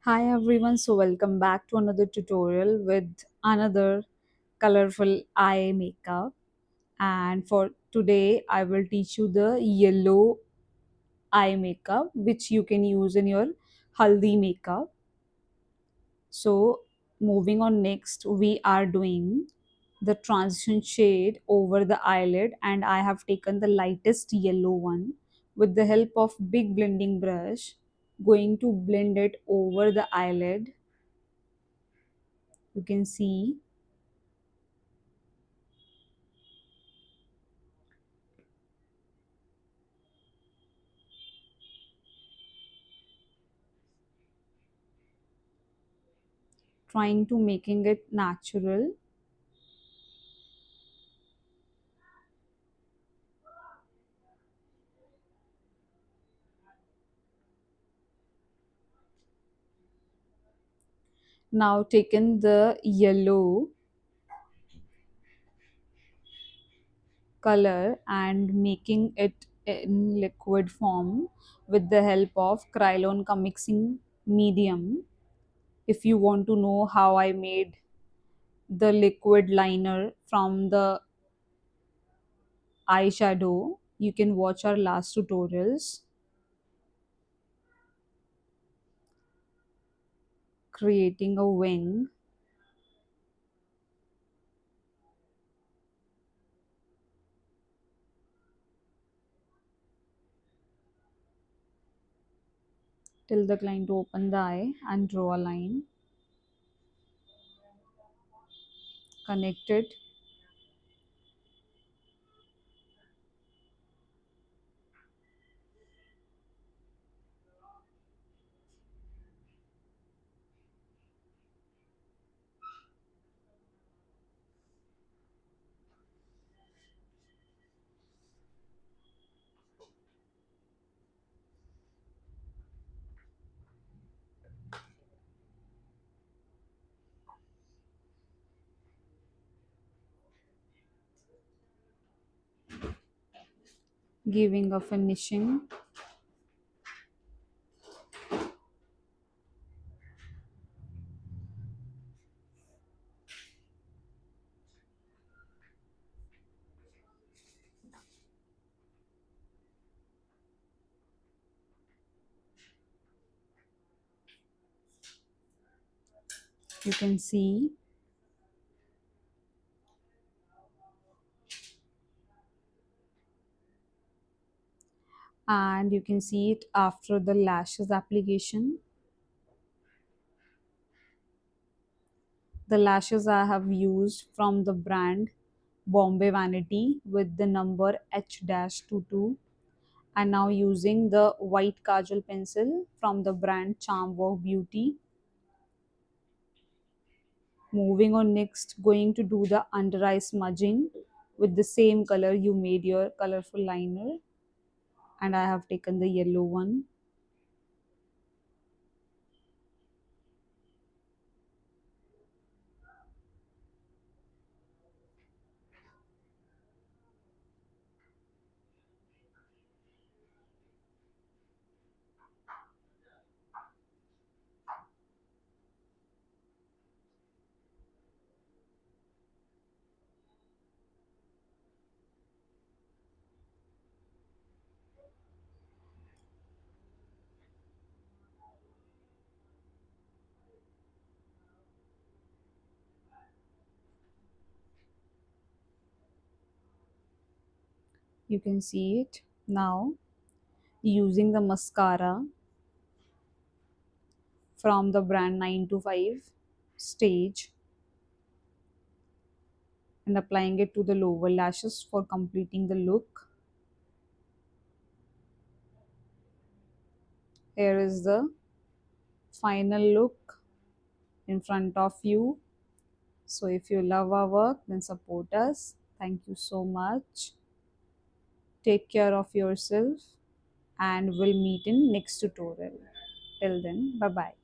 Hi everyone, so welcome back to another tutorial with another colorful eye makeup. And for today, I will teach you the yellow eye makeup which you can use in your haldi makeup. So, moving on next, we are doing the transition shade over the eyelid, and I have taken the lightest yellow one with the help of big blending brush, going to blend it over the eyelid. You can see, trying to making it natural. Now taken the yellow color and making it in liquid form with the help of Kryolan mixing medium. If you want to know how I made the liquid liner from the eyeshadow, you can watch our last tutorials. Creating a wing. Tell the client to open the eye and draw a line. Connect it. Giving a finishing. You can see, and you can see it after the lashes application. The lashes I have used from the brand Bombay Vanity with the number H-22, and now using the white kajal pencil from the brand Charm Work Beauty. Moving on next, going to do the under eye smudging with the same color you made your colorful liner, and I have taken the yellow one. You can see it now using the mascara from the brand 925 Stage, and applying it to the lower lashes for completing the look. Here is the final look in front of you. So if you love our work, then support us. Thank you so much. Take care of yourself, and we'll meet in next tutorial. Till then, bye bye.